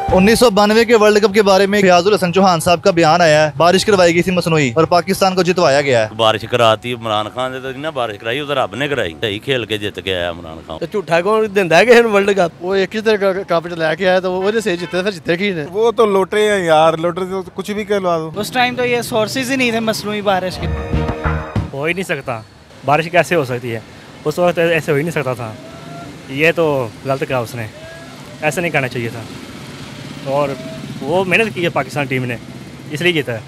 1992 के world cup के बारे में फयाजुल हसन चौहान साहब का बयान आया है। बारिश करवाई गई थी मसनूई और पाकिस्तान को जितवाया गया है। बारिश कराती इमरान खान ने तो ना बारिश कराई, उधर रब ने कराई। सही खेल के जित गया इमरान खान। तो झूठा कौन दिंदा है कि वर्ल्ड कप? वो एक ही तरह कप लेके आया तो वो से जीते, फिर जीते की ने। वो तो लोटे हैं यार, लोटे तो कुछ भी करवा दो। उस टाइम तो ये सोर्सेज ही नहीं थे मसनूई बारिश के। हो ही नहीं सकता, बारिश कैसे हो सकती है? उस वक्त ऐसे हो ही नहीं सकता था। ये तो गलत कहा उसने, ऐसा नहीं करना चाहिए था। और वो मेहनत की है पाकिस्तान टीम ने, इसलिए जीता है।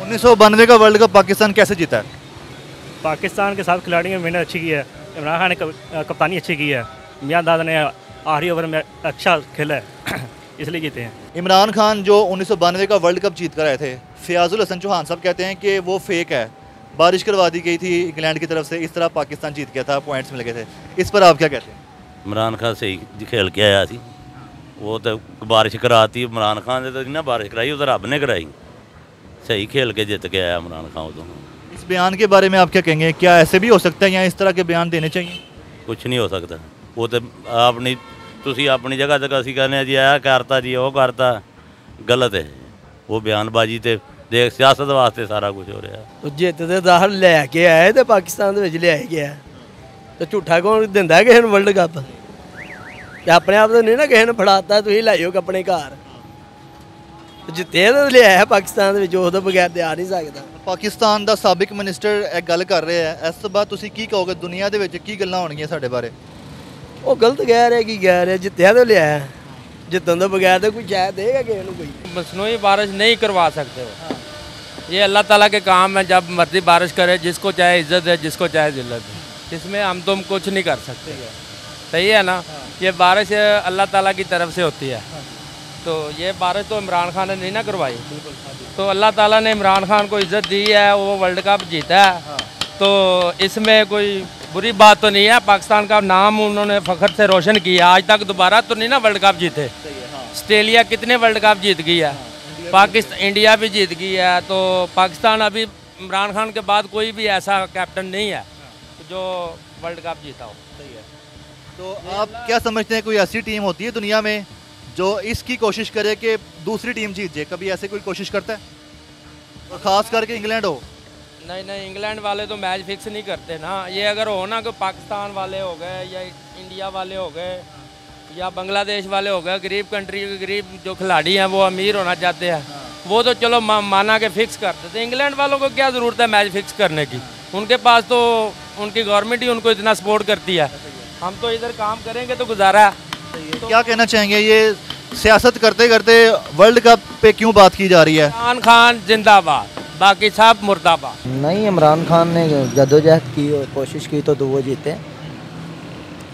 1992 का वर्ल्ड कप पाकिस्तान कैसे जीता है? पाकिस्तान के साथ खिलाड़ियों ने मेहनत अच्छी की है। इमरान खान ने कप्तानी अच्छी की है। मियां दादा ने आखिरी ओवर में अच्छा खेला है इसलिए जीते हैं। इमरान खान जो 1992 का वर्ल्ड कप जीत कर आए थे, फयाजुल हसन चौहान साहब कहते हैं कि वो फेक है, बारिश करवा दी गई थी इंग्लैंड की तरफ से, इस तरह पाकिस्तान जीत गया था, पॉइंट्स मिल गए थे। इस पर आप क्या कहते हैं? इमरान खान सही खेल के आया थी। वो तो बारिश कराती इमरान खान ने तो ना बारिश कराई, उधर रब ने कराई। सही खेल के जित के आया इमरान खान। तो इस बयान के बारे में आप क्या कहेंगे? क्या ऐसे भी हो सकता है या इस तरह के बयान देने चाहिए? कुछ नहीं हो सकता। वो तो अपनी तुसी अपनी जगह तक असी कहने जी आ करता जी वो करता, गलत है। वो बयानबाजी ते देख सियासत वास्ते सारा कुछ हो रहा है। तो जित दे दाखल लैके आए तो पाकिस्तान दे लिया गया, तो झूठा कौन दिंदा है कि वर्ल्ड कप? अपने आप तो नहीं ना किसी ने फड़ाता, तुम लाइयो अपने घर जिते तो लिया है पाकिस्तान तो बगैर तो आ नहीं सकता। पाकिस्तान का साबिक मिनिस्टर एक गल कर रहे हैं, इस तो बाद तुसी की कहोगे? दुनिया दे विच की गल्लां होणगियां साडे बारे? वो गलत कह रहे कि कह रहे, जितया तो लिया है, जितन तो बगैर तो कोई चाय देगा किसी को? कोई मसनूई बारिश नहीं करवा सकते हो। ये अल्लाह ताला के काम है, जब मर्जी बारिश करे, जिसको चाहे इज्जत है, जिसको चाहे जिल्लत है। इसमें हम तुम कुछ नहीं कर सकते। सही है ना? ये बारिश अल्लाह ताला की तरफ से होती है। तो ये बारिश तो इमरान खान ने नहीं ना करवाई। तो अल्लाह ताला ने इमरान खान को इज्जत दी है, वो वर्ल्ड कप जीता है। तो इसमें कोई बुरी बात तो नहीं है। पाकिस्तान का नाम उन्होंने फ़ख्र से रोशन किया। आज तक दोबारा तो नहीं ना वर्ल्ड कप जीते। ऑस्ट्रेलिया कितने वर्ल्ड कप जीत गई है, पाकिस्तान इंडिया भी जीत गई है। तो पाकिस्तान अभी इमरान खान के बाद कोई भी ऐसा कैप्टन नहीं है जो वर्ल्ड कप जीता हो। सही है। तो आप क्या समझते हैं, कोई ऐसी टीम होती है दुनिया में जो इसकी कोशिश करे कि दूसरी टीम जीत जाए? कभी ऐसे कोई कोशिश करता है? और ख़ास करके इंग्लैंड हो? नहीं, इंग्लैंड वाले तो मैच फिक्स नहीं करते ना। ये अगर हो ना कि पाकिस्तान वाले हो गए या इंडिया वाले हो गए या बांग्लादेश वाले हो गए, गरीब कंट्री के गरीब जो खिलाड़ी हैं वो अमीर होना चाहते हैं, वो तो चलो माना के फिक्स कर देते। इंग्लैंड वालों को क्या ज़रूरत है मैच फिक्स करने की? उनके पास तो उनकी गवर्नमेंट ही उनको इतना सपोर्ट करती है। हम तो इधर काम करेंगे तो गुजारा है। तो क्या कहना चाहेंगे, ये सियासत करते करते वर्ल्ड कप पे क्यों बात की जा रही है? इमरान खान जिंदाबाद, बाकी सब मुर्दाबाद। नहीं, इमरान खान ने जद्दोजहद की और कोशिश की तो वो जीते।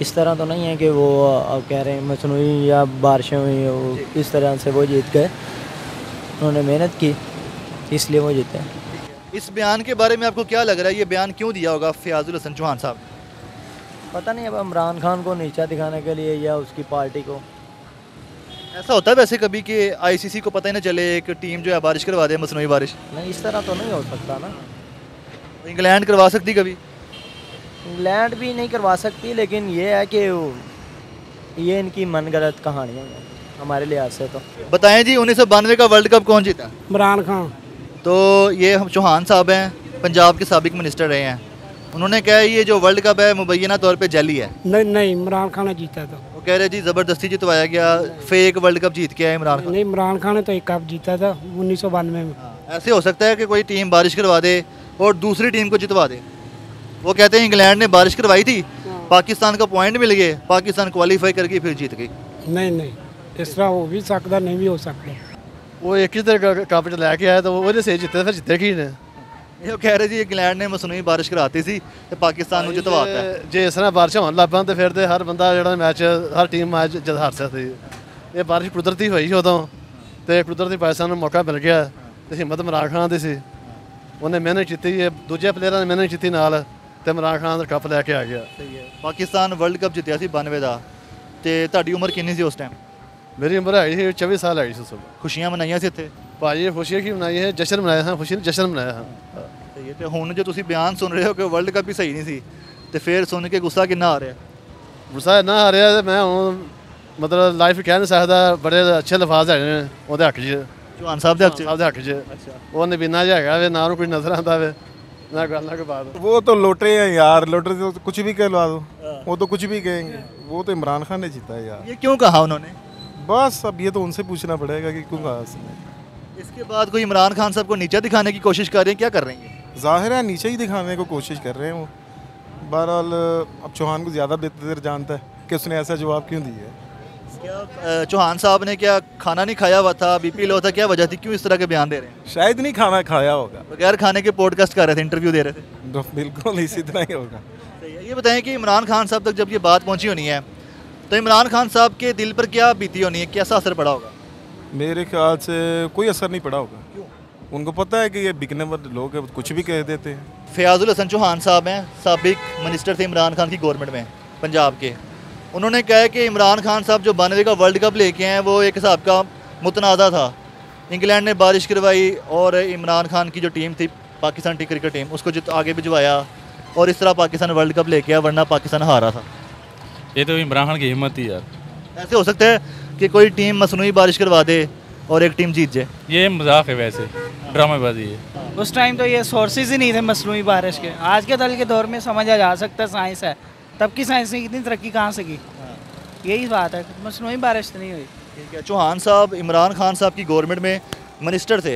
इस तरह तो नहीं है कि वो अब कह रहे हैं मसनूई या बारिशें हुई, इस तरह से वो जीत गए। उन्होंने मेहनत की इसलिए वो जीते। इस बयान के बारे में आपको क्या लग रहा है, ये बयान क्यों दिया होगा फयाजुल हसन चौहान साहब? पता नहीं, अब इमरान खान को नीचा दिखाने के लिए या उसकी पार्टी को। ऐसा होता है वैसे कभी कि आईसीसी को पता ही ना चले एक टीम जो है बारिश करवा दे, मसनूई बारिश? नहीं, इस तरह तो नहीं हो सकता ना। इंग्लैंड करवा सकती कभी? इंग्लैंड भी नहीं करवा सकती, लेकिन ये है कि ये इनकी मनगढ़ंत कहानियाँ हैं हमारे लिहाज से। तो बताएं जी, 1992 का वर्ल्ड कप कौन जीता? इमरान खान। तो ये चौहान साहब हैं, पंजाब के साबिक मिनिस्टर रहे हैं, उन्होंने कहा ये जो वर्ल्ड कप है मुबैना तौर पे जाली है। नहीं, इमरान खान ने जीता था। वो कह रहे जी ज़बरदस्ती जितवाया गया, फेक वर्ल्ड कप जीत के आया इमरान खान। नहीं, इमरान खान ने तो एक कप जीता था 1992 में। ऐसे हो सकता है कि कोई टीम बारिश करवा दे और दूसरी टीम को जितवा दे? वो कहते हैं इंग्लैंड ने बारिश करवाई थी, पाकिस्तान का पॉइंट मिल गए, पाकिस्तान क्वालिफाई करके फिर जीत गई। नहीं, इस तरह हो भी सकता, नहीं भी हो सकता। वो एक ही तरह कप लेके आया तो वो से जीते, फिर जीते की ने। ये कह रहे जी इंग्लैंड ने मसनूई बारिश कराती सी ते पाकिस्तान ਨੂੰ ਜਿਤਵਾਤਾ ਜੇ ਇਸ ਤਰ੍ਹਾਂ ਬਾਰਿਸ਼ਾਂ ਹੋਣ ਲੱਗ ਪੈਣ ਤੇ ਫਿਰ ਤੇ ਹਰ ਬੰਦਾ ਜਿਹੜਾ ਮੈਚ ਹਰ ਟੀਮ ਮੈਚ ਜਿੱਤ ਹਾਰ ਸਕਦੀ। ਇਹ ਬਾਰਿਸ਼ ਕੁਦਰਤੀ ਹੋਈ ਉਦੋਂ ਤੇ ਕੁਦਰਤੀ ਪਾਕਿਸਤਾਨ ਨੂੰ ਮੌਕਾ ਮਿਲ ਗਿਆ ਤੇ ਹਿੰਮਤ ਇਮਰਾਨ ਖਾਨ ਦੀ ਸੀ। ਉਹਨੇ ਮਿਹਨਤ ਕੀਤੀ, ਇਹ ਦੂਜੇ ਪਲੇਅਰਾਂ ਨੇ ਮਿਹਨਤ ਕੀਤੀ ਨਾਲ ਤੇ ਇਮਰਾਨ ਖਾਨ ਦਾ ਕੱਪ ਲੈ ਕੇ ਆ ਗਿਆ। ਸਹੀ ਹੈ। ਪਾਕਿਸਤਾਨ ਵਰਲਡ ਕੱਪ ਜਿੱਤਿਆ ਸੀ 92 ਦਾ, ਤੇ ਤੁਹਾਡੀ ਉਮਰ ਕਿੰਨੀ ਸੀ ਉਸ ਟਾਈਮ? ਮੇਰੀ ਉਮਰ ਹੈਗੀ ਸੀ 24 ਸਾਲ ਹੈਗੀ ਸੀ ਉਸ ਵੇਲੇ। ਖੁਸ਼ੀਆਂ ਮਨਾਈਆਂ ਸੀ ਇੱਥੇ? ਭਾਜੀ ਖੁਸ਼ੀਆਂ ਕੀ ਮਨਾਈ ਹੈ, ਜਸ਼ਨ ਮਨਾਇਆ ਹਾਂ, ਖੁਸ਼ੀ ਜਸ਼ਨ ਮਨਾਇਆ ਹਾਂ। ਸਹੀ ਹੈ। ਤੇ ਹੁਣ ਜੋ ਤੁਸੀਂ ਬਿਆਨ ਸੁਣ ਰਹੇ ਹੋ ਕਿ ਵਰਲਡ ਕੱਪ ਹੀ ਸਹੀ ਨਹੀਂ ਸੀ, ਤੇ ਫਿਰ ਸੁਣ ਕੇ ਗੁੱਸਾ ਕਿੰਨਾ ਆ ਰਿਹਾ? ਗੁੱਸਾ ਇੰਨਾ ਆ ਰਿਹਾ ਤੇ ਮੈਂ ਹੁਣ मतलब लाइफ कह नहीं सकता, बड़े अच्छे लफाज है ਉਹਦੇ ਹੱਕ 'ਚ चौहान साहब ਦੇ ਹੱਕ 'ਚ ਸਾਹਿਬ ਦੇ ਹੱਕ 'ਚ। ਉਹ ਨਬੀਨਾ ਜਿਹਾ ਹੈਗਾ ਵੇ, ਨਾ ਉਹਨੂੰ ਕੋਈ ਨਜ਼ਰ ਆਉਂਦਾ ਵੇ ना ਗੱਲ ना कोई बात। वो तो लोटरे हैं यार, लोटरे तो कुछ भी कहलवा दो, वो तो कुछ भी कहेंगे। वो तो इमरान खान ने जीता है यार। ये क्यों कहा उन्होंने? बस अब ये तो उनसे पूछना पड़ेगा कि क्यों कहा उसने। इसके बाद कोई इमरान खान साहब को नीचा दिखाने की कोशिश कर रहे हैं, क्या कर रहे हैं? जाहिर है नीचे ही दिखाने को कोशिश कर रहे हैं वो। बहरहाल अब चौहान को ज़्यादा बेहतर जानता है कि उसने ऐसा जवाब क्यों दिया है। क्या चौहान साहब ने क्या खाना नहीं खाया हुआ था, बीपी लो था, क्या वजह थी, क्यों इस तरह के बयान दे रहे हैं? शायद नहीं खाना खाया होगा, बगैर खाने के पॉडकास्ट कर रहे थे, इंटरव्यू दे रहे थे। तो बिल्कुल इसी तरह ही होगा। सही है। ये बताएं कि इमरान खान साहब तक जब ये बात पहुंची होनी है तो इमरान खान साहब के दिल पर क्या बीती होनी है, कैसा असर पड़ा होगा? मेरे ख्याल से कोई असर नहीं पड़ा होगा। उनको पता है कि ये बिकने वाले लोग हैं, कुछ भी कह देते हैं। फयाजुल हसन चौहान साहब हैं, साबिक मिनिस्टर थे इमरान खान की गवर्नमेंट में पंजाब के। उन्होंने कहा है कि इमरान खान साहब जो 92 का वर्ल्ड कप लेके आए हैं वो एक हिसाब का मुतनाज़ा था। इंग्लैंड ने बारिश करवाई और इमरान खान की जो टीम थी पाकिस्तान टी क्रिकेट टीम, उसको आगे भिजवाया और इस तरह पाकिस्तान वर्ल्ड कप लेके आया, वरना पाकिस्तान हारा था। ये तो इमरान खान की हिम्मत थी यार। ऐसे हो सकता है कि कोई टीम मसनूई बारिश करवा दे और एक टीम जीत जाए? ये मजाक है, वैसे ड्रामेबाजी है। उस टाइम तो ये सोर्सेज ही नहीं थे मसनूई बारिश के। आज के दल के दौर में समझा जा सकता है, साइंस है। तब की साइंस ने इतनी तरक्की कहाँ से की? यही बात है, मसनूई बारिश तो नहीं हुई। ठीक है। चौहान साहब इमरान खान साहब की गवर्नमेंट में मिनिस्टर थे,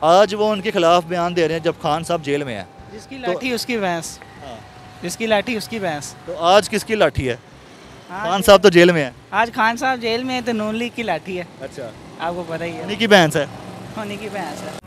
आज वो उनके खिलाफ बयान दे रहे हैं जब खान साहब जेल में है। जिसकी लाठी उसकी भैंस, जिसकी लाठी उसकी भैंस। तो आज किसकी लाठी है? खान साहब तो जेल में है। आज खान साहब जेल में है तो नून लीग की लाठी है। अच्छा, आपको पता ही है। उन्हीं की भैंस है। उन्हीं की भैंस है।